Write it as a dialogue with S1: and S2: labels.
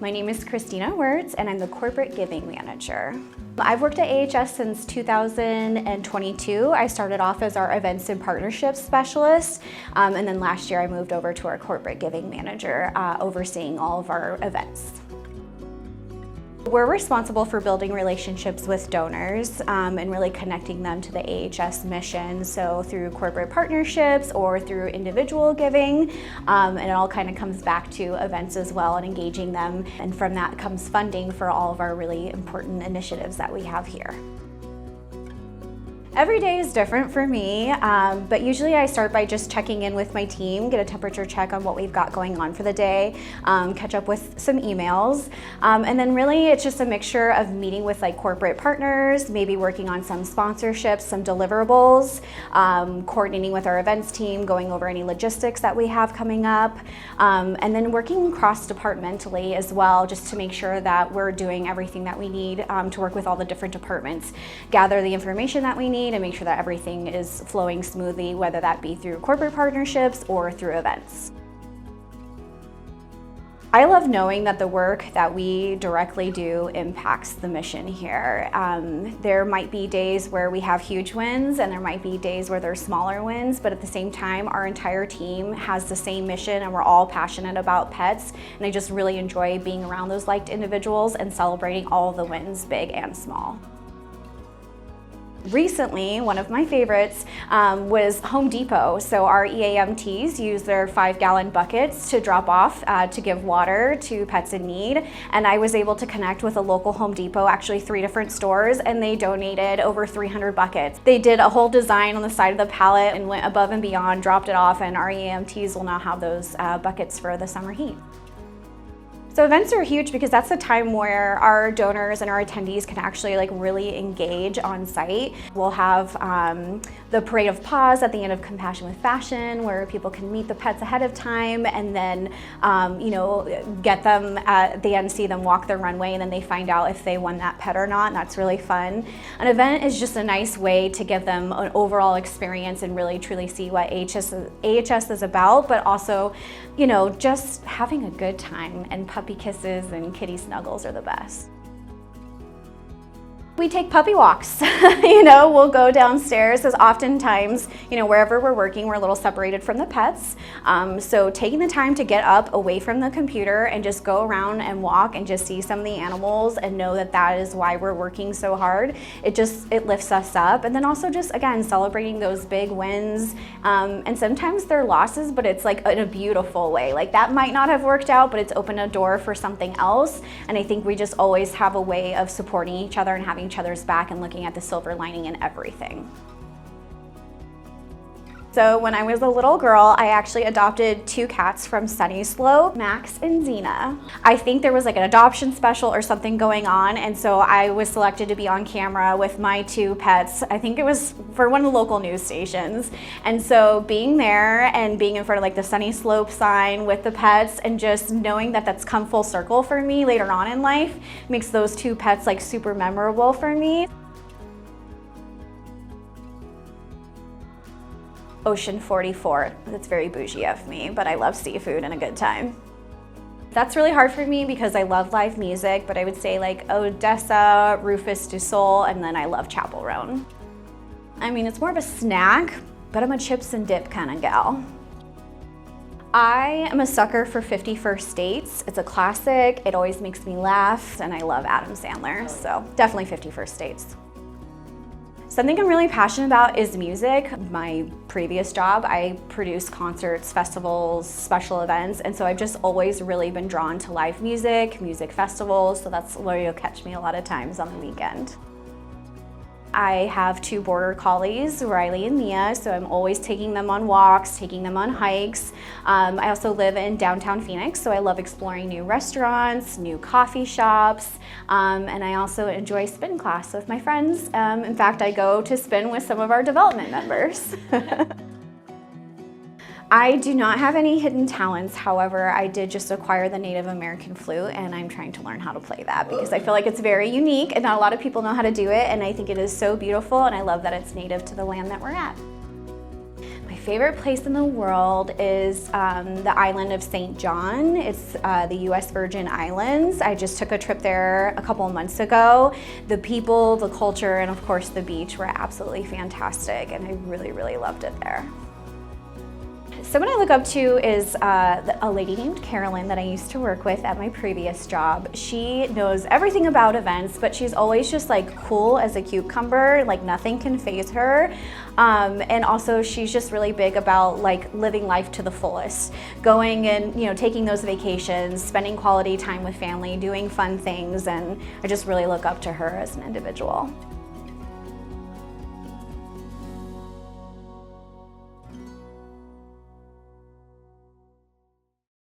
S1: My name is Kristina Wertz, and I'm the Corporate Giving Manager. I've worked at AHS since 2022. I started off as our Events and Partnerships Specialist, and then last year I moved over to our Corporate Giving Manager, overseeing all of our events. We're responsible for building relationships with donors and really connecting them to the AHS mission. So through corporate partnerships or through individual giving, and it all kind of comes back to events as well and engaging them. And from that comes funding for all of our really important initiatives that we have here. Every day is different for me, but usually I start by just checking in with my team, get a temperature check on what we've got going on for the day, catch up with some emails, and then really it's just a mixture of meeting with like corporate partners, maybe working on some sponsorships, some deliverables, coordinating with our events team, going over any logistics that we have coming up, and then working cross-departmentally as well, just to make sure that we're doing everything that we need to work with all the different departments, gather the information that we need, and make sure that everything is flowing smoothly, whether that be through corporate partnerships or through events. I love knowing that the work that we directly do impacts the mission here. There might be days where we have huge wins and there might be days where there's smaller wins, but at the same time, our entire team has the same mission and we're all passionate about pets. And I just really enjoy being around those liked individuals and celebrating all the wins, big and small. Recently, one of my favorites was Home Depot. So our EAMTs use their 5-gallon buckets to drop off to give water to pets in need. And I was able to connect with a local Home Depot, actually 3 different stores, and they donated over 300 buckets. They did a whole design on the side of the pallet and went above and beyond, dropped it off, and our EAMTs will now have those buckets for the summer heat. So events are huge because that's the time where our donors and our attendees can actually really engage on site. We'll have the Parade of Paws at the end of Compassion with Fashion, where people can meet the pets ahead of time and then get them at the end, see them walk the runway, and then they find out if they won that pet or not, and that's really fun. An event is just a nice way to give them an overall experience and really truly see what AHS is about, but also just having a good time, and puppy kisses and kitty snuggles are the best. We take puppy walks. We'll go downstairs, because oftentimes, wherever we're working, we're a little separated from the pets. So taking the time to get up away from the computer and just go around and walk and just see some of the animals and know that that is why we're working so hard. It lifts us up. And then also just, again, celebrating those big wins. And sometimes they're losses, but it's in a beautiful way. That might not have worked out, but it's opened a door for something else. And I think we just always have a way of supporting each other and having each other's back and looking at the silver lining in everything. So when I was a little girl, I actually adopted 2 cats from Sunny Slope, Max and Xena. I think there was an adoption special or something going on, and so I was selected to be on camera with my 2 pets. I think it was for one of the local news stations. And so being there and being in front of the Sunny Slope sign with the pets and just knowing that that's come full circle for me later on in life makes those 2 pets super memorable for me. Ocean 44. That's very bougie of me, but I love seafood and a good time. That's really hard for me because I love live music, but I would say Odessa, Rufus du Sol, and then I love Chapel Roan. It's more of a snack, but I'm a chips and dip kind of gal. I am a sucker for 50 First Dates. It's a classic, it always makes me laugh, and I love Adam Sandler, so definitely 50 First Dates. Something I'm really passionate about is music. My previous job, I produced concerts, festivals, special events, and so I've just always really been drawn to live music festivals, so that's where you'll catch me a lot of times on the weekend. I have 2 border collies, Riley and Mia, so I'm always taking them on walks, taking them on hikes. I also live in downtown Phoenix, so I love exploring new restaurants, new coffee shops, and I also enjoy spin class with my friends. In fact, I go to spin with some of our development members. I do not have any hidden talents. However, I did just acquire the Native American flute, and I'm trying to learn how to play that because I feel like it's very unique and not a lot of people know how to do it, and I think it is so beautiful, and I love that it's native to the land that we're at. My favorite place in the world is the island of St. John. It's the US Virgin Islands. I just took a trip there a couple of months ago. The people, the culture, and of course the beach were absolutely fantastic, and I really, really loved it there. Someone I look up to is a lady named Carolyn that I used to work with at my previous job. She knows everything about events, but she's always just like cool as a cucumber, like nothing can faze her. And also she's just really big about like living life to the fullest, going and taking those vacations, spending quality time with family, doing fun things, and I just really look up to her as an individual.